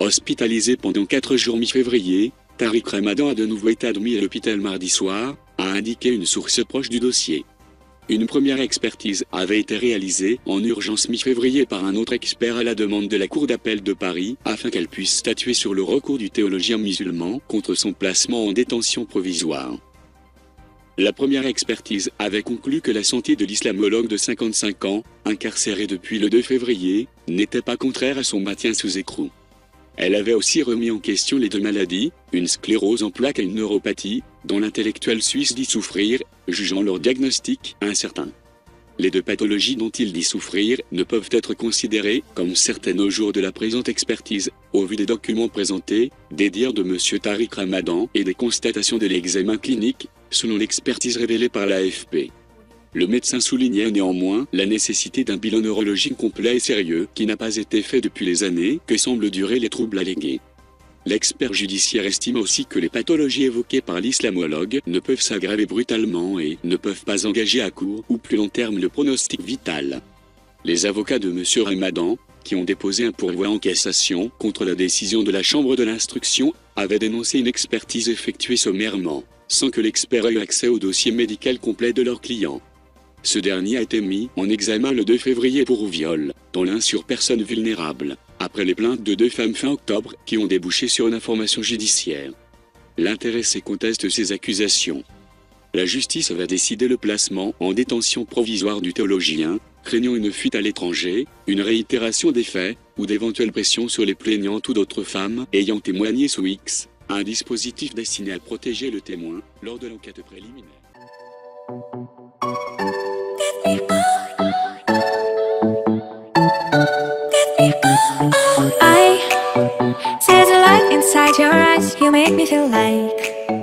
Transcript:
Hospitalisé pendant 4 jours mi-février, Tariq Ramadan a de nouveau été admis à l'hôpital mardi soir, a indiqué une source proche du dossier. Une première expertise avait été réalisée en urgence mi-février par un autre expert à la demande de la Cour d'appel de Paris, afin qu'elle puisse statuer sur le recours du théologien musulman contre son placement en détention provisoire. La première expertise avait conclu que la santé de l'islamologue de 55 ans, incarcéré depuis le 2 février, n'était pas contraire à son maintien sous écrou. Elle avait aussi remis en question les deux maladies, une sclérose en plaques et une neuropathie, dont l'intellectuel suisse dit souffrir, jugeant leur diagnostic incertain. Les deux pathologies dont il dit souffrir ne peuvent être considérées comme certaines au jour de la présente expertise, au vu des documents présentés, des dires de M. Tariq Ramadan et des constatations de l'examen clinique, selon l'expertise révélée par l'AFP. Le médecin soulignait néanmoins la nécessité d'un bilan neurologique complet et sérieux qui n'a pas été fait depuis les années que semblent durer les troubles allégués. L'expert judiciaire estime aussi que les pathologies évoquées par l'islamologue ne peuvent s'aggraver brutalement et ne peuvent pas engager à court ou plus long terme le pronostic vital. Les avocats de M. Ramadan, qui ont déposé un pourvoi en cassation contre la décision de la Chambre de l'instruction, avaient dénoncé une expertise effectuée sommairement, sans que l'expert ait eu accès au dossier médical complet de leur client. Ce dernier a été mis en examen le 2 février pour viol, dont l'un sur personne vulnérable, après les plaintes de 2 femmes fin octobre qui ont débouché sur une information judiciaire. L'intéressé conteste ces accusations. La justice avait décidé le placement en détention provisoire du théologien, craignant une fuite à l'étranger, une réitération des faits, ou d'éventuelles pressions sur les plaignantes ou d'autres femmes ayant témoigné sous X, un dispositif destiné à protéger le témoin lors de l'enquête préliminaire. I see the light inside your eyes. You make me feel like